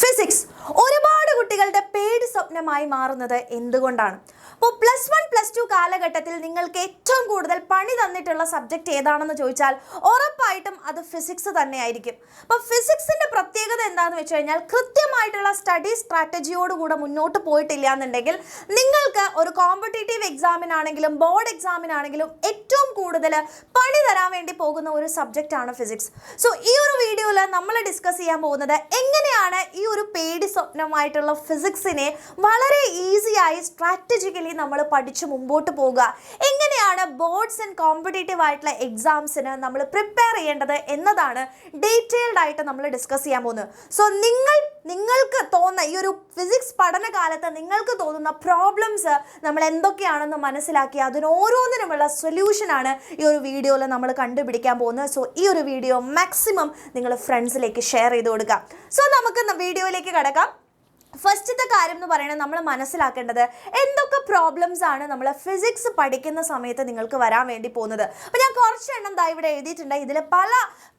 Physics ഒരുപാട് കുട്ടികളുടെ പേടി സ്വപ്നമായി മാറുന്നത് എന്തുകൊണ്ടാണ്? അപ്പോൾ +1 +2 കാലഘട്ടത്തിൽ നിങ്ങൾക്ക് ഏറ്റവും കൂടുതൽ പണി തന്നിട്ടുള്ള സബ്ജക്റ്റ് ഏതാണെന്ന് ചോദിച്ചാൽ ഉറപ്പായിട്ടും അത് ഫിസിക്സ് തന്നെയായിരിക്കും. അപ്പോൾ ഫിസിക്സിൻ്റെ പ്രത്യേകത എന്താണെന്ന് വെച്ച് കഴിഞ്ഞാൽ കൃത്യമായിട്ടുള്ള സ്റ്റഡി സ്ട്രാറ്റജിയോടുകൂടെ മുന്നോട്ട് പോയിട്ടില്ല എന്നുണ്ടെങ്കിൽ നിങ്ങൾക്ക് ഒരു കോമ്പറ്റേറ്റീവ് എക്സാമിനാണെങ്കിലും ബോർഡ് എക്സാമിനാണെങ്കിലും ഏറ്റവും കൂടുതൽ പണി തരാൻ വേണ്ടി പോകുന്ന ഒരു സബ്ജക്റ്റാണ് ഫിസിക്സ്. സോ ഈ ഒരു വീഡിയോയിൽ നമ്മൾ ഡിസ്കസ് ചെയ്യാൻ പോകുന്നത് എങ്ങനെയാണ് ഈ ഒരു പേടി സ്വപ്നമായിട്ടുള്ള ഫിസിക്സിനെ വളരെ ഈസിയായി സ്ട്രാറ്റജിക്കലി നമ്മൾ പഠിച്ച് മുമ്പോട്ട് പോകുക, എങ്ങനെയാണ് ബോർഡ്സ് ആൻഡ് കോമ്പറ്റേറ്റീവ് ആയിട്ടുള്ള എക്സാംസിന് നമ്മൾ പ്രിപ്പയർ ചെയ്യേണ്ടത് എന്നതാണ് ഡീറ്റെയിൽഡ് ആയിട്ട് നമ്മൾ ഡിസ്കസ് ചെയ്യാൻ പോകുന്നത്. സോ നിങ്ങൾക്ക് തോന്നുന്ന ഈ ഒരു ഫിസിക്സ് പഠനകാലത്ത് നിങ്ങൾക്ക് തോന്നുന്ന പ്രോബ്ലംസ് നമ്മൾ എന്തൊക്കെയാണെന്ന് മനസ്സിലാക്കി അതിനോരോന്നിനുമുള്ള സൊല്യൂഷനാണ് ഈ ഒരു വീഡിയോയിൽ നമ്മൾ കണ്ടുപിടിക്കാൻ പോകുന്നത്. സോ ഈ ഒരു വീഡിയോ മാക്സിമം നിങ്ങൾ ഫ്രണ്ട്സിലേക്ക് ഷെയർ ചെയ്ത് കൊടുക്കുക. സോ നമുക്ക് വീഡിയോയിലേക്ക് കടക്കാം. ഫസ്റ്റത്തെ കാര്യം എന്ന് പറയുന്നത് നമ്മൾ മനസ്സിലാക്കേണ്ടത് എന്തൊക്കെ പ്രോബ്ലംസ് ആണ് നമ്മൾ ഫിസിക്സ് പഠിക്കുന്ന സമയത്ത് നിങ്ങൾക്ക് വരാൻ വേണ്ടി പോകുന്നത്. അപ്പോൾ ഞാൻ കുറച്ച് എണ്ണം ഇവിടെ എഴുതിയിട്ടുണ്ട്. ഇതിൽ പല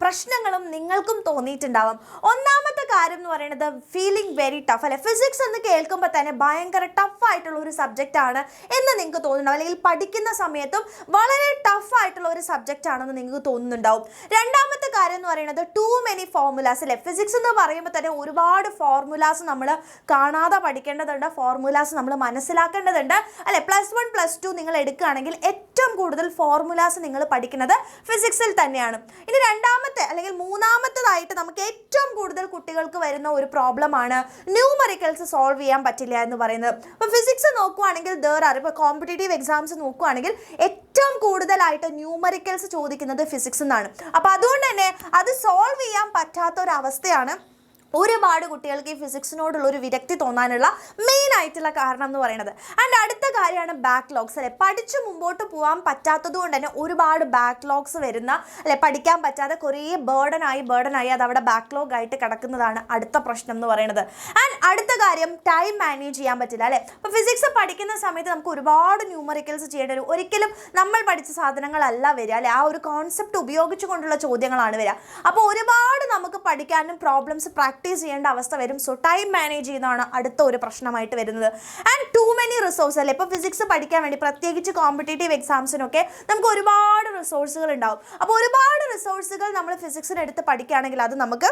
പ്രശ്നങ്ങളും നിങ്ങൾക്കും തോന്നിയിട്ടുണ്ടാവും. ഒന്നാമത്തെ കാര്യം എന്ന് പറയുന്നത് ഫീലിംഗ് വെരി ടഫ് അല്ലെ, ഫിസിക്സ് എന്ന് കേൾക്കുമ്പോൾ തന്നെ ഭയങ്കര ടഫായിട്ടുള്ള ഒരു സബ്ജക്റ്റ് ആണ് എന്ന് നിങ്ങൾക്ക് തോന്നുന്നുണ്ടാവും, അല്ലെങ്കിൽ പഠിക്കുന്ന സമയത്തും വളരെ ടഫായിട്ടുള്ള ഒരു സബ്ജക്റ്റ് ആണെന്ന് നിങ്ങൾക്ക് തോന്നുന്നുണ്ടാവും. രണ്ടാമത്തെ കാര്യം എന്ന് പറയുന്നത് ടു മെനി ഫോർമുലാസ് അല്ലെ, ഫിസിക്സ് എന്ന് പറയുമ്പോൾ തന്നെ ഒരുപാട് ഫോർമുലാസ് നമ്മൾ കാണാതെ പഠിക്കേണ്ടതുണ്ട്, ഫോർമുലാസ് നമ്മൾ മനസ്സിലാക്കേണ്ടതുണ്ട് അല്ലെ. +1 +2 നിങ്ങൾ എടുക്കുകയാണെങ്കിൽ ഏറ്റവും കൂടുതൽ ഫോർമുലാസ് നിങ്ങൾ പഠിക്കുന്നത് ഫിസിക്സിൽ തന്നെയാണ്. ഇനി രണ്ടാമത്തെ അല്ലെങ്കിൽ മൂന്നാമത്തേതായിട്ട് നമുക്ക് ഏറ്റവും കൂടുതൽ കുട്ടികൾക്ക് വരുന്ന ഒരു പ്രോബ്ലമാണ് ന്യൂമറിക്കൽസ് സോൾവ് ചെയ്യാൻ പറ്റില്ല എന്ന് പറയുന്നത്. അപ്പോൾ ഫിസിക്സ് നോക്കുകയാണെങ്കിൽ ഇപ്പോൾ കോമ്പറ്റേറ്റീവ് എക്സാംസ് നോക്കുകയാണെങ്കിൽ ഏറ്റവും കൂടുതലായിട്ട് ന്യൂമറിക്കൽസ് ചോദിക്കുന്നത് ഫിസിക്സ് എന്നാണ്. അപ്പോൾ അതുകൊണ്ട് തന്നെ അത് സോൾവ് ചെയ്യാൻ പറ്റാത്ത ഒരു അവസ്ഥയാണ് ഒരുപാട് കുട്ടികൾക്ക് ഈ ഫിസിക്സിനോടുള്ള ഒരു വിരക്തി തോന്നാനുള്ള മെയിൻ ആയിട്ടുള്ള കാരണം എന്ന് പറയുന്നത്. ആൻഡ് അടുത്ത കാര്യമാണ് ബാക്ക്ലോഗ്സ് അല്ലെ, പഠിച്ചു മുമ്പോട്ട് പോകാൻ പറ്റാത്തത് കൊണ്ട് തന്നെ ഒരുപാട് ബാക്ക്ലോഗ്സ് വരുന്ന അല്ലെ, പഠിക്കാൻ പറ്റാതെ കുറേ ബേർഡനായി അത് അവിടെ ബാക്ക്ലോഗ് ആയിട്ട് കിടക്കുന്നതാണ് അടുത്ത പ്രശ്നം എന്ന് പറയുന്നത്. ആൻഡ് അടുത്ത കാര്യം ടൈം മാനേജ് ചെയ്യാൻ പറ്റില്ല അല്ലെ. അപ്പോൾ ഫിസിക്സ് പഠിക്കുന്ന സമയത്ത് നമുക്ക് ഒരുപാട് ന്യൂമറിക്കൽസ് ചെയ്യേണ്ടി വരും. ഒരിക്കലും നമ്മൾ പഠിച്ച സാധനങ്ങളല്ല വരിക അല്ലെ, ആ ഒരു കോൺസെപ്റ്റ് ഉപയോഗിച്ചുകൊണ്ടുള്ള ചോദ്യങ്ങളാണ് വരിക. അപ്പോൾ ഒരുപാട് നമുക്ക് പഠിക്കാനും പ്രോബ്ലംസ് പ്രാക്ടീസ് ചെയ്യേണ്ട അവസ്ഥ വരും. സോ ടൈം മാനേജ് ചെയ്യുന്നതാണ് അടുത്ത ഒരു പ്രശ്നമായിട്ട് വരുന്നത്. ആൻഡ് ടു മെനി റിസോഴ്സ് അല്ലേ, ഇപ്പോൾ ഫിസിക്സ് പഠിക്കാൻ വേണ്ടി പ്രത്യേകിച്ച് കോമ്പറ്റേറ്റീവ് എക്സാംസിനൊക്കെ നമുക്ക് ഒരുപാട് റിസോഴ്സുകൾ ഉണ്ടാവും. അപ്പോൾ ഒരുപാട് റിസോഴ്സുകൾ നമ്മൾ ഫിസിക്സിന് എടുത്ത് പഠിക്കുകയാണെങ്കിൽ അത് നമുക്ക്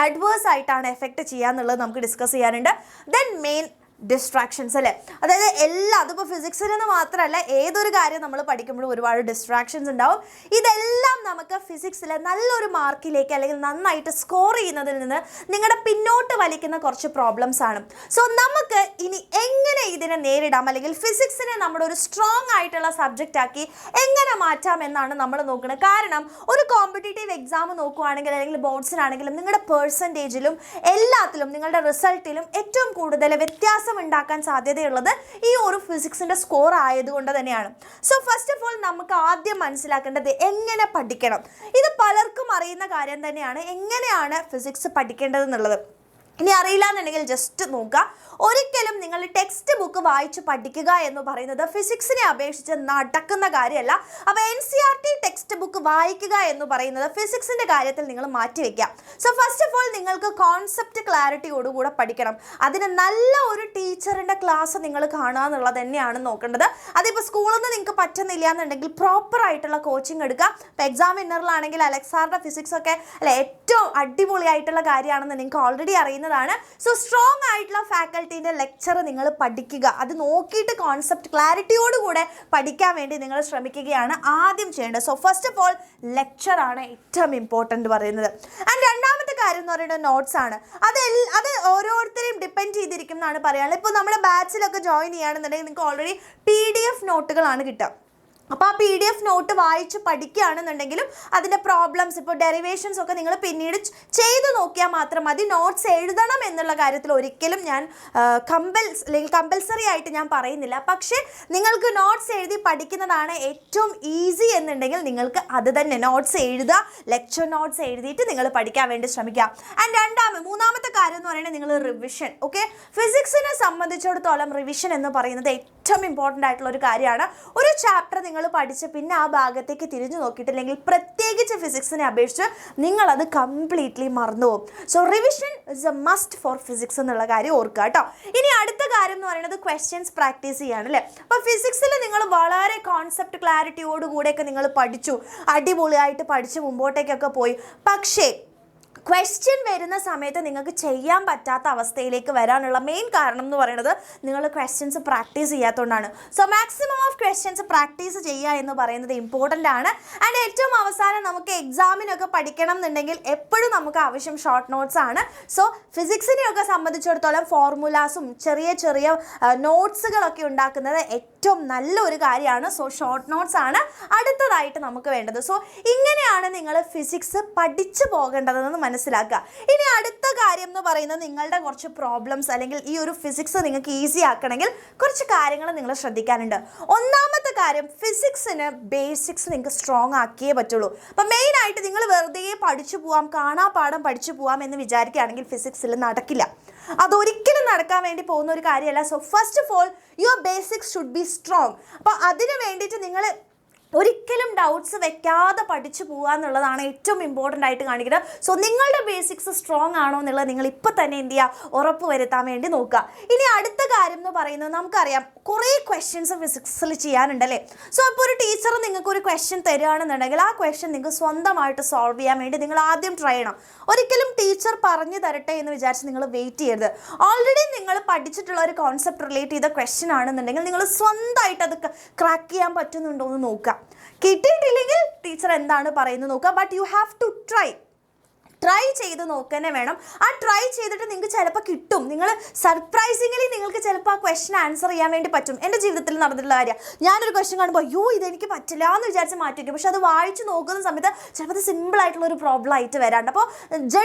അഡ്വേഴ്സ് ആയിട്ടാണ് എഫക്റ്റ് ചെയ്യുക എന്നുള്ളത് നമുക്ക് ഡിസ്കസ് ചെയ്യാനുണ്ട്. ദെൻ മെയിൻ ഡിസ്ട്രാക്ഷൻസ് അല്ലേ, അതായത് അതിപ്പോൾ ഫിസിക്സിൽ നിന്ന് മാത്രമല്ല ഏതൊരു കാര്യം നമ്മൾ പഠിക്കുമ്പോഴും ഒരുപാട് ഡിസ്ട്രാക്ഷൻസ് ഉണ്ടാവും. ഇതെല്ലാം നമുക്ക് ഫിസിക്സിൽ നല്ലൊരു മാർക്കിലേക്ക് അല്ലെങ്കിൽ നന്നായിട്ട് സ്കോർ ചെയ്യുന്നതിൽ നിന്ന് നിങ്ങളുടെ പിന്നോട്ട് വലിക്കുന്ന കുറച്ച് പ്രോബ്ലംസ് ആണ്. സോ നമുക്ക് ഇനി എങ്ങനെ ഇതിനെ നേരിടാം അല്ലെങ്കിൽ ഫിസിക്സിനെ നമ്മുടെ ഒരു സ്ട്രോങ് ആയിട്ടുള്ള സബ്ജക്റ്റ് ആക്കി എങ്ങനെ മാറ്റാം എന്നാണ് നമ്മൾ നോക്കുന്നത്. കാരണം ഒരു കോമ്പറ്റേറ്റീവ് എക്സാം നോക്കുകയാണെങ്കിൽ അല്ലെങ്കിൽ ബോർഡ്സിനാണെങ്കിലും നിങ്ങളുടെ പെർസെൻറ്റേജിലും എല്ലാത്തിലും നിങ്ങളുടെ റിസൾട്ടിലും ഏറ്റവും കൂടുതൽ വ്യത്യാസം ഉണ്ടാക്കാൻ സാധ്യതയുള്ളത് ഈ ഒരു ഫിസിക്സിന്റെ സ്കോർ ആയതുകൊണ്ട് തന്നെയാണ്. സോ ഫസ്റ്റ് ഓഫ് ഓൾ നമുക്ക് ആദ്യം മനസ്സിലാക്കേണ്ടത് എങ്ങനെ പഠിക്കണം. ഇത് പലർക്കും അറിയുന്ന കാര്യം തന്നെയാണ്, എങ്ങനെയാണ് ഫിസിക്സ് പഠിക്കേണ്ടത് എന്നുള്ളത്. ഇനി അറിയില്ല എന്നുണ്ടെങ്കിൽ ജസ്റ്റ് നോക്കുക. ഒരിക്കലും നിങ്ങൾ ടെക്സ്റ്റ് ബുക്ക് വായിച്ച് പഠിക്കുക എന്ന് പറയുന്നത് ഫിസിക്സിനെ അപേക്ഷിച്ച് നടക്കുന്ന കാര്യമല്ല. അപ്പോൾ NCERT ടെക്സ്റ്റ് ബുക്ക് വായിക്കുക എന്ന് പറയുന്നത് ഫിസിക്സിൻ്റെ കാര്യത്തിൽ നിങ്ങൾ മാറ്റിവെക്കുക. സോ ഫസ്റ്റ് ഓഫ് ഓൾ നിങ്ങൾക്ക് കോൺസെപ്റ്റ് ക്ലാരിറ്റിയോടുകൂടെ പഠിക്കണം. അതിന് നല്ല ഒരു ടീച്ചറിൻ്റെ ക്ലാസ് നിങ്ങൾ കാണുക എന്നുള്ളത് തന്നെയാണ് നോക്കേണ്ടത്. അതിപ്പോൾ സ്കൂളിൽ നിന്ന് നിങ്ങൾക്ക് പറ്റുന്നില്ല എന്നുണ്ടെങ്കിൽ പ്രോപ്പറായിട്ടുള്ള കോച്ചിങ് എടുക്കുക. ഇപ്പോൾ എക്സാം വിന്നറിലാണെങ്കിൽ അലക്സാറിൻ്റെ ഫിസിക്സ് ഒക്കെ അല്ലെ ഏറ്റവും അടിപൊളിയായിട്ടുള്ള കാര്യമാണെന്ന് നിങ്ങൾക്ക് ഓൾറെഡി അറിയുന്നതാണ്. സോ സ്ട്രോങ് ആയിട്ടുള്ള ഫാക്കൽറ്റീൻ്റെ ലെക്ചർ നിങ്ങൾ പഠിക്കുക. അത് നോക്കിയിട്ട് കോൺസെപ്റ്റ് ക്ലാരിറ്റിയോടുകൂടെ പഠിക്കാൻ വേണ്ടി നിങ്ങൾ ശ്രമിക്കുകയാണ് ആദ്യം ചെയ്യേണ്ടത്. സോ ഫസ്റ്റ് ഓഫ് ഓൾ ലെക്ചറാണ് ഏറ്റവും ഇമ്പോർട്ടൻ്റ് പറയുന്നത്. ആൻഡ് രണ്ടാമത്തെ കാര്യം എന്ന് പറയുന്നത് നോട്ട്സ് ആണ്. അത് ഓരോരുത്തരെയും ഡിപ്പെൻഡ് ചെയ്തിരിക്കും എന്നാണ് പറയാനുള്ളത്. ഇപ്പോൾ നമ്മുടെ ബാച്ചിലൊക്കെ ജോയിൻ ചെയ്യുകയാണെന്നുണ്ടെങ്കിൽ നിങ്ങൾക്ക് ഓൾറെഡി PDF നോട്ടുകളാണ് കിട്ടുക. അപ്പോൾ ആ PDF നോട്ട് വായിച്ച് പഠിക്കുകയാണെന്നുണ്ടെങ്കിലും അതിൻ്റെ പ്രോബ്ലംസ് ഇപ്പോൾ ഡെറിവേഷൻസ് ഒക്കെ നിങ്ങൾ പിന്നീട് ചെയ്ത് നോക്കിയാൽ മാത്രം മതി. നോട്ട്സ് എഴുതണം എന്നുള്ള കാര്യത്തിൽ ഒരിക്കലും ഞാൻ കമ്പൽസറി ആയിട്ട് ഞാൻ പറയുന്നില്ല. പക്ഷേ നിങ്ങൾക്ക് നോട്ട്സ് എഴുതി പഠിക്കുന്നതാണ് ഏറ്റവും ഈസി എന്നുണ്ടെങ്കിൽ നിങ്ങൾക്ക് അത് തന്നെ നോട്ട്സ് എഴുതുക, ലെക്ചർ നോട്ട്സ് എഴുതിയിട്ട് നിങ്ങൾ പഠിക്കാൻ വേണ്ടി ശ്രമിക്കുക. ആൻഡ് മൂന്നാമത്തെ കാര്യം എന്ന് പറയുന്നത് നിങ്ങൾ റിവിഷൻ. ഓക്കെ, ഫിസിക്സിനെ സംബന്ധിച്ചിടത്തോളം റിവിഷൻ എന്ന് പറയുന്നത് ഏറ്റവും ഇമ്പോർട്ടൻ്റ് ആയിട്ടുള്ള ഒരു കാര്യമാണ്. ഒരു ചാപ്റ്റർ നിങ്ങൾ പഠിച്ച് പിന്നെ ആ ഭാഗത്തേക്ക് തിരിഞ്ഞു നോക്കിയിട്ടില്ലെങ്കിൽ പ്രത്യേകിച്ച് ഫിസിക്സിനെ അപേക്ഷിച്ച് നിങ്ങളത് കംപ്ലീറ്റ്ലി മറന്നുപോകും. So revision is a must for physics എന്നുള്ള കാര്യം ഓർക്കുക കേട്ടോ. ഇനി അടുത്ത കാര്യം എന്ന് പറയുന്നത് ക്വസ്റ്റ്യൻസ് പ്രാക്ടീസ് ചെയ്യാണ് അല്ലേ. അപ്പോൾ ഫിസിക്സിൽ നിങ്ങൾ വളരെ കോൺസെപ്റ്റ് ക്ലാരിറ്റിയോടുകൂടെയൊക്കെ നിങ്ങൾ പഠിച്ചു, അടിപൊളിയായിട്ട് പഠിച്ച് മുമ്പോട്ടേക്കൊക്കെ പോയി. പക്ഷേ ക്വസ്റ്റ്യൻ വരുന്ന സമയത്ത് നിങ്ങൾക്ക് ചെയ്യാൻ പറ്റാത്ത അവസ്ഥയിലേക്ക് വരാനുള്ള മെയിൻ കാരണം എന്ന് പറയുന്നത് നിങ്ങൾ ക്വസ്റ്റ്യൻസ് പ്രാക്ടീസ് ചെയ്യാത്തതുകൊണ്ടാണ്. So maximum of questions practice ചെയ്യുക എന്ന് പറയുന്നത് ഇമ്പോർട്ടൻ്റ് ആണ്. ആൻഡ് ഏറ്റവും അവസാനം നമുക്ക് എക്സാമിനൊക്കെ പഠിക്കണം എന്നുണ്ടെങ്കിൽ എപ്പോഴും നമുക്ക് ആവശ്യം ഷോർട്ട് നോട്ട്സ് ആണ്. സോ ഫിസിക്സിനെയൊക്കെ സംബന്ധിച്ചിടത്തോളം ഫോർമുലാസും ചെറിയ ചെറിയ നോട്ട്സുകളൊക്കെ ഉണ്ടാക്കുന്നത് ഏറ്റവും നല്ലൊരു കാര്യമാണ്. സോ ഷോർട്ട് നോട്ട്സ് ആണ് അടുത്തതായിട്ട് നമുക്ക് വേണ്ടത്. സോ ഇങ്ങനെയാണ് നിങ്ങൾ ഫിസിക്സ് പഠിച്ചു പോകേണ്ടതെന്ന് മനസ്സിലാക്കുക. ഇനി അടുത്ത കാര്യം എന്ന് പറയുന്നത് നിങ്ങളുടെ കുറച്ച് പ്രോബ്ലംസ് അല്ലെങ്കിൽ ഈ ഒരു ഫിസിക്സ് നിങ്ങൾക്ക് ഈസി ആക്കണമെങ്കിൽ കുറച്ച് കാര്യങ്ങൾ നിങ്ങൾ ശ്രദ്ധിക്കാനുണ്ട്. ഒന്നാമത്തെ കാര്യം, ഫിസിക്സിന് ബേസിക്സ് നിങ്ങൾക്ക് സ്ട്രോങ് ആക്കിയേ പറ്റുള്ളൂ. അപ്പം മെയിനായിട്ട് നിങ്ങൾ വെറുതെ പഠിച്ചു പോവാം, കാണാപ്പാഠം പഠിച്ചു പോവാം എന്ന് വിചാരിക്കുകയാണെങ്കിൽ ഫിസിക്സിൽ നടക്കില്ല. അതൊരിക്കലും നടക്കാൻ വേണ്ടി പോകുന്ന ഒരു കാര്യമല്ല. So first of all your basics should be strong. അപ്പോൾ അതിന് വേണ്ടിയിട്ട് നിങ്ങൾ ഒരിക്കലും ഡൗട്ട്സ് വെക്കാതെ പഠിച്ചു പോകുക എന്നുള്ളതാണ് ഏറ്റവും ഇമ്പോർട്ടൻ്റ് ആയിട്ട് കാണിക്കുന്നത്. സോ നിങ്ങളുടെ ബേസിക്സ് സ്ട്രോങ് ആണോ എന്നുള്ളത് നിങ്ങൾ ഇപ്പോൾ തന്നെ എന്ത് ചെയ്യുക, ഉറപ്പ് വരുത്താൻ വേണ്ടി നോക്കുക. ഇനി അടുത്ത കാര്യം എന്ന് പറയുന്നത് നമുക്കറിയാം കുറേ ക്വസ്റ്റ്യൻസ് ഫിസിക്സിൽ ചെയ്യാനുണ്ടല്ലേ. സോ ഇപ്പോൾ ഒരു ടീച്ചർ നിങ്ങൾക്ക് ഒരു ക്വസ്റ്റ്യൻ തരികയാണെന്നുണ്ടെങ്കിൽ ആ ക്വസ്റ്റ്യൻ നിങ്ങൾക്ക് സ്വന്തമായിട്ട് സോൾവ് ചെയ്യാൻ വേണ്ടി നിങ്ങൾ ആദ്യം ട്രൈ ചെയ്യണം. ഒരിക്കലും ടീച്ചർ പറഞ്ഞു തരട്ടെ എന്ന് വിചാരിച്ച് നിങ്ങൾ വെയിറ്റ് ചെയ്യരുത്. ഓൾറെഡി നിങ്ങൾ പഠിച്ചിട്ടുള്ള ഒരു കോൺസെപ്റ്റ് റിലേറ്റ് ചെയ്ത ക്വസ്റ്റ്യൻ ആണെന്നുണ്ടെങ്കിൽ നിങ്ങൾ സ്വന്തമായിട്ട് അത് ക്രാക്ക് ചെയ്യാൻ പറ്റുന്നുണ്ടോ എന്ന് നോക്കുക. കിട്ടിയിട്ടില്ലെങ്കിൽ ടീച്ചർ എന്താണ് പറയുന്നത് നോക്കുക. But you have to try ചെയ്ത് നോക്കന്നെ വേണം. ആ ട്രൈ ചെയ്തിട്ട് നിങ്ങൾക്ക് ചിലപ്പോൾ കിട്ടും. നിങ്ങൾ സർപ്രൈസിംഗ്ലി നിങ്ങൾക്ക് ചിലപ്പോൾ ആ ക്വസ്റ്റ്യൻ ആൻസർ ചെയ്യാൻ വേണ്ടി പറ്റും. എൻ്റെ ജീവിതത്തിൽ നടന്നിട്ടുള്ള കാര്യം. ഞാനൊരു ക്വസ്റ്റ്യൻ കാണുമ്പോൾ അയ്യോ ഇതെനിക്ക് പറ്റില്ല എന്ന് വിചാരിച്ച് മാറ്റി വയ്ക്കും. പക്ഷെ അത് വായിച്ച് നോക്കുന്ന സമയത്ത് ചിലപ്പോൾ അത് സിമ്പിളായിട്ടുള്ള ഒരു പ്രോബ്ലം ആയിട്ട് വരാണ്ട്. അപ്പോൾ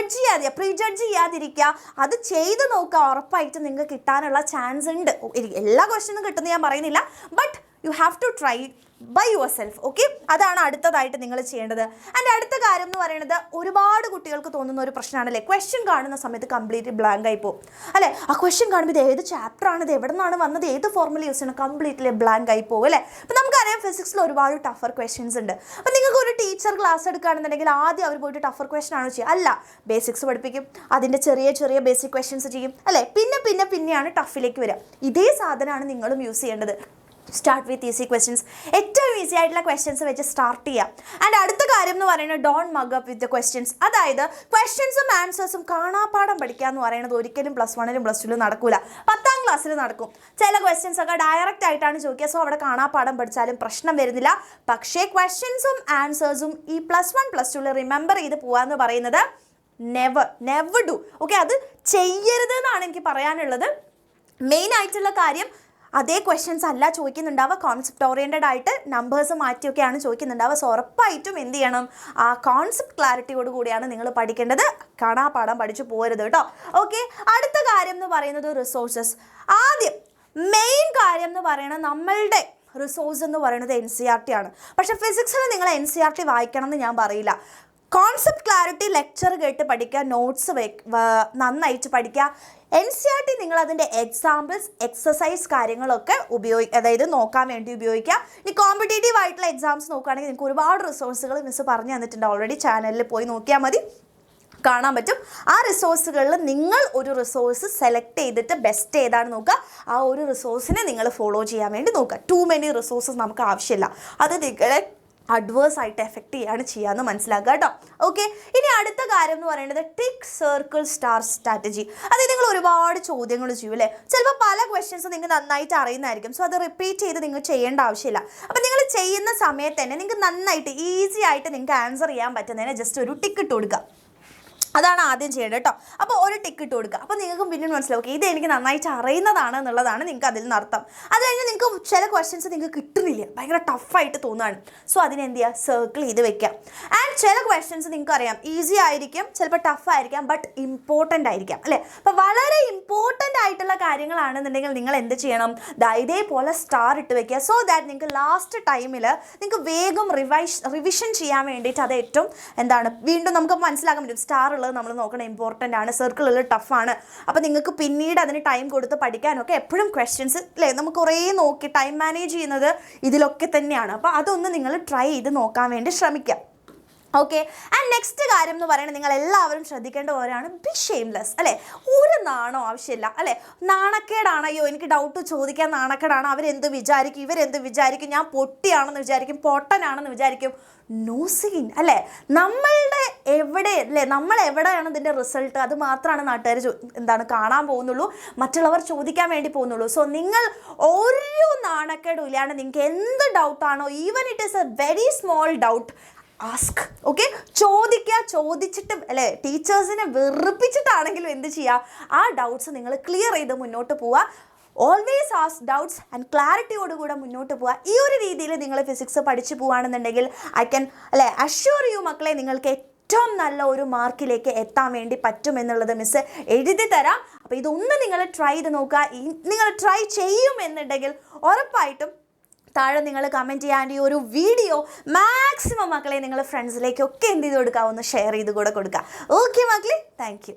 പ്രീ ജഡ്ജ് ചെയ്യാതിരിക്കുക, അത് ചെയ്ത് നോക്കുക. ഉറപ്പായിട്ട് നിങ്ങൾക്ക് കിട്ടാനുള്ള ചാൻസ് ഉണ്ട്. എല്ലാ ക്വസ്റ്റ്യനും കിട്ടുമെന്ന് ഞാൻ പറയുന്നില്ല, but you have to try by yourself. Okay, അതാണ് അടുത്തതായിട്ട് നിങ്ങൾ ചെയ്യേണ്ടത്. ആൻഡ് അടുത്ത കാര്യം എന്ന് പറയുന്നത് ഒരുപാട് കുട്ടികൾക്ക് തോന്നുന്ന ഒരു പ്രശ്നമാണല്ലേ, ക്വസ്റ്റ്യൻ കാണുന്ന സമയത്ത് കംപ്ലീറ്റ് ബ്ലാങ്ക് ആയി പോകും അല്ലേ. ആ ക്വസ്റ്റ്യൻ കാണുമ്പോൾ ഇത് ഏത് ചാപ്റ്ററാണ്, ഇത് എവിടെ നിന്നാണ് വന്നത്, ഏത് ഫോർമുല യൂസ് ചെയ്യണം, കംപ്ലീറ്റ്ലി ബ്ലാങ്ക് ആയി പോകും അല്ലേ. അപ്പോൾ നമുക്കറിയാം ഫിസിക്സിൽ ഒരുപാട് ടഫർ ക്വസ്റ്റ്യൻസ് ഉണ്ട്. അപ്പോൾ നിങ്ങൾക്ക് ഒരു ടീച്ചർ ക്ലാസ് എടുക്കുകയാണെന്നുണ്ടെങ്കിൽ ആദ്യം അവർ പോയിട്ട് ടഫർ ക്വസ്റ്റ്യൻ ആണോ ചെയ്യുക? അല്ല, ബേസിക്സ് പഠിപ്പിക്കും, അതിൻ്റെ ചെറിയ ചെറിയ ബേസിക് ക്വസ്റ്റ്യൻസ് ചെയ്യും അല്ലേ. പിന്നെയാണ് ടഫിലേക്ക് വരിക. ഇതേ സാധനമാണ് നിങ്ങളും യൂസ് ചെയ്യേണ്ടത്. Start with easy questions. ഏറ്റവും ഈസി ആയിട്ടുള്ള ക്വസ്റ്റ്യൻസ് വെച്ച് സ്റ്റാർട്ട് ചെയ്യാം. ആൻഡ് അടുത്ത കാര്യം എന്ന് പറയുന്നത് don't mug up with the questions. അതായത് ക്വസ്റ്റ്യൻസും ആൻസേഴ്സും കാണാപ്പാഠം പഠിക്കുക എന്ന് പറയുന്നത് ഒരിക്കലും +1 +2 നടക്കില്ല. 10ാം ക്ലാസ്സിൽ നടക്കും. ചില ക്വസ്റ്റ്യൻസ് ഒക്കെ ഡയറക്റ്റ് ആയിട്ടാണ് ചോദിക്കുക. സോ അവിടെ കാണാപ്പാഠം പഠിച്ചാലും പ്രശ്നം വരുന്നില്ല. പക്ഷേ ക്വസ്റ്റ്യൻസും ആൻസേഴ്സും ഈ +1 +2 റിമെമ്പർ ചെയ്ത് പോകാമെന്ന് പറയുന്നത് നെവർ ഡു. ഓക്കെ, അത് ചെയ്യരുത് എന്നാണ് എനിക്ക് പറയാനുള്ളത്. മെയിൻ ആയിട്ടുള്ള കാര്യം, അതേ ക്വസ്റ്റ്യൻസ് അല്ല ചോദിക്കുന്നുണ്ടാവുക, കോൺസെപ്റ്റ് ഓറിയൻറ്റഡ് ആയിട്ട് നമ്പേഴ്സ് മാറ്റിയൊക്കെയാണ് ചോദിക്കുന്നുണ്ടാവുക. സോ ഉറപ്പായിട്ടും എന്ത് ചെയ്യണം, ആ കോൺസെപ്റ്റ് ക്ലാരിറ്റിയോട് കൂടിയാണ് നിങ്ങൾ പഠിക്കേണ്ടത്. കാണാപ്പാഠം പഠിച്ചു പോരുത് കേട്ടോ. ഓക്കെ, അടുത്ത കാര്യം എന്ന് പറയുന്നത് റിസോഴ്സസ്. ആദ്യം മെയിൻ കാര്യം എന്ന് പറയുന്നത് നമ്മളുടെ റിസോഴ്സ് എന്ന് പറയുന്നത് NCERT ആണ്. പക്ഷേ ഫിസിക്സിൽ നിങ്ങൾ NCERT വായിക്കണം എന്ന് ഞാൻ പറയില്ല. കോൺസെപ്റ്റ് ക്ലാരിറ്റി ലെക്ചർ കേട്ട് പഠിക്കുക, നോട്ട്സ് നന്നായിട്ട് പഠിക്കുക. NCERT നിങ്ങൾ അതിൻ്റെ എക്സാമ്പിൾസ്, എക്സസൈസ് കാര്യങ്ങളൊക്കെ അതായത് നോക്കാൻ വേണ്ടി ഉപയോഗിക്കുക. ഇനി കോമ്പറ്റേറ്റീവ് ആയിട്ടുള്ള എക്സാംസ് നോക്കുകയാണെങ്കിൽ നിങ്ങൾക്ക് ഒരുപാട് റിസോഴ്സുകൾ മിസ് പറഞ്ഞു തന്നിട്ടുണ്ട്. ഓൾറെഡി ചാനലിൽ പോയി നോക്കിയാൽ മതി, കാണാൻ പറ്റും. ആ റിസോഴ്സുകളിൽ നിങ്ങൾ ഒരു റിസോഴ്സ് സെലക്ട് ചെയ്തിട്ട് ബെസ്റ്റ് ഏതാണ് നോക്കുക, ആ ഒരു റിസോഴ്സിനെ നിങ്ങൾ ഫോളോ ചെയ്യാൻ വേണ്ടി നോക്കുക. ടു മെനി റിസോഴ്സസ് നമുക്ക് ആവശ്യമില്ല. അത് നിങ്ങളെ അഡ്വേഴ്സ് ആയിട്ട് എഫക്റ്റ് ചെയ്യാണ് ചെയ്യാമെന്ന് മനസ്സിലാക്കുക കേട്ടോ. ഓക്കെ, ഇനി അടുത്ത കാര്യം എന്ന് പറയുന്നത് ടിക്ക് സർക്കിൾ സ്റ്റാർ സ്ട്രാറ്റജി. അതായത് നിങ്ങൾ ഒരുപാട് ചോദ്യങ്ങൾ ചെയ്യും അല്ലേ. ചിലപ്പോൾ പല ക്വസ്റ്റ്യൻസ് നിങ്ങൾക്ക് നന്നായിട്ട് അറിയുന്നതായിരിക്കും. സോ അത് റിപ്പീറ്റ് ചെയ്ത് നിങ്ങൾ ചെയ്യേണ്ട ആവശ്യമില്ല. അപ്പോൾ നിങ്ങൾ ചെയ്യുന്ന സമയത്ത് തന്നെ നിങ്ങൾക്ക് നന്നായിട്ട് ഈസി ആയിട്ട് നിങ്ങൾക്ക് ആൻസർ ചെയ്യാൻ പറ്റുന്നതിന് ജസ്റ്റ് ഒരു ടിക്ക് ഇട്ട് കൊടുക്കുക. അതാണ് ആദ്യം ചെയ്യേണ്ടത് കേട്ടോ. അപ്പോൾ ഒരു ടിക്ക് ഇട്ട് കൊടുക്കുക. അപ്പോൾ നിങ്ങൾക്ക് പിന്നീട് മനസ്സിലാവും ഓക്കെ ഇത് എനിക്ക് നന്നായിട്ട് അറിയുന്നതാണ് എന്നുള്ളതാണ് നിങ്ങൾക്ക് അതിൽ നിന്ന് അർത്ഥം. അത് കഴിഞ്ഞ് നിങ്ങൾക്ക് ചില ക്വസ്റ്റ്യൻസ് നിങ്ങൾക്ക് കിട്ടുന്നില്ല, ഭയങ്കര ടഫായിട്ട് തോന്നുകയാണ്. സോ അതിനെന്ത് ചെയ്യുക, സർക്കിൾ ചെയ്ത് വെക്കാം. ആൻഡ് ചില ക്വസ്റ്റ്യൻസ് നിങ്ങൾക്ക് അറിയാം ഈസി ആയിരിക്കും, ചിലപ്പോൾ ടഫ് ആയിരിക്കാം, ബട്ട് ഇമ്പോർട്ടൻ്റ് ആയിരിക്കാം അല്ലേ. അപ്പോൾ വളരെ ഇമ്പോർട്ടൻ്റ് ആയിട്ടുള്ള കാര്യങ്ങളാണെന്നുണ്ടെങ്കിൽ നിങ്ങൾ എന്ത് ചെയ്യണം, ഇതേപോലെ സ്റ്റാർ ഇട്ട് വെക്കുക. സോ ദാറ്റ് നിങ്ങൾക്ക് ലാസ്റ്റ് ടൈമിൽ നിങ്ങൾക്ക് വേഗം റിവിഷൻ ചെയ്യാൻ വേണ്ടിയിട്ട് അത് ഏറ്റവും വീണ്ടും നമുക്ക് മനസ്സിലാക്കാൻ പറ്റും. സ്റ്റാർ എന്നുള്ളത് നമ്മൾ നോക്കണം, ഇമ്പോർട്ടൻ്റ് ആണ്. സർക്കിളുകൾ ടഫാണ്. അപ്പോൾ നിങ്ങൾക്ക് പിന്നീട് അതിന് ടൈം കൊടുത്ത് പഠിക്കാനൊക്കെ എപ്പോഴും ക്വസ്റ്റ്യൻസ് അല്ലേ, നമുക്ക് കുറേ നോക്കി ടൈം മാനേജ് ചെയ്യുന്നത് ഇതിലൊക്കെ തന്നെയാണ്. അപ്പോൾ അതൊന്ന് നിങ്ങൾ ട്രൈ ചെയ്ത് നോക്കാൻ വേണ്ടി ശ്രമിക്കാം. ഓക്കെ. ആൻഡ് നെക്സ്റ്റ് കാര്യം എന്ന് പറയുന്നത് നിങ്ങൾ എല്ലാവരും ശ്രദ്ധിക്കേണ്ട പോലെയാണ്, ബി ഷെയിംലെസ് അല്ലേ. ഒരു നാണോ ആവശ്യമില്ല അല്ലേ. നാണക്കേടാണ്, അയ്യോ എനിക്ക് ഡൗട്ട് ചോദിക്കാൻ നാണക്കേടാണ്, അവരെന്ത് വിചാരിക്കും, ഇവരെന്ത് വിചാരിക്കും, ഞാൻ പൊട്ടിയാണെന്ന് വിചാരിക്കും, പൊട്ടനാണെന്ന് വിചാരിക്കും. നോ സീൻ അല്ലേ. നമ്മളുടെ എവിടെ അല്ലേ, നമ്മൾ എവിടെയാണ് ഇതിൻ്റെ റിസൾട്ട്, അത് മാത്രമാണ് നാട്ടുകാർ കാണാൻ പോകുന്നുള്ളൂ, മറ്റുള്ളവർ ചോദിക്കാൻ വേണ്ടി പോകുന്നുള്ളൂ. സോ നിങ്ങൾ ഒരു നാണക്കേടും ഇല്ലാണ്ട് നിങ്ങൾക്ക് എന്ത് ഡൗട്ടാണോ, even it is a very small doubt, ask. Okay, ചോദിച്ചിട്ട് അല്ലേ, ടീച്ചേഴ്സിനെ വെറുപ്പിച്ചിട്ടാണെങ്കിലും എന്ത് ചെയ്യുക, ആ ഡൗട്ട്സ് നിങ്ങൾ ക്ലിയർ ചെയ്ത് മുന്നോട്ട് പോവുക. ഓൾവേസ് ആസ്ക് ഡൗട്ട്സ് ആൻഡ് ക്ലാരിറ്റിയോടുകൂടെ മുന്നോട്ട് പോവുക. ഈ ഒരു രീതിയിൽ നിങ്ങൾ ഫിസിക്സ് പഠിച്ചു പോവുകയാണെന്നുണ്ടെങ്കിൽ ഐ ക്യാൻ അല്ലേ അഷ്യൂർ യു മക്കളെ, നിങ്ങൾക്ക് ഏറ്റവും നല്ല ഒരു മാർക്കിലേക്ക് എത്താൻ വേണ്ടി പറ്റുമെന്നുള്ളത് മിസ്സ് എഴുതി തരാം. അപ്പോൾ ഇതൊന്ന് നിങ്ങൾ ട്രൈ ചെയ്ത് നോക്കുക. നിങ്ങൾ ട്രൈ ചെയ്യുമെന്നുണ്ടെങ്കിൽ ഉറപ്പായിട്ടും താഴെ നിങ്ങൾ കമൻറ്റ് ചെയ്യാൻ ഈ ഒരു വീഡിയോ മാക്സിമം മക്കളെ നിങ്ങൾ ഫ്രണ്ട്സിലേക്കൊക്കെ എന്ത് ചെയ്ത് കൊടുക്കുക, ഒന്ന് ഷെയർ ചെയ്ത് കൂടെ കൊടുക്കുക. ഓക്കെ മക്കളെ, താങ്ക് യു.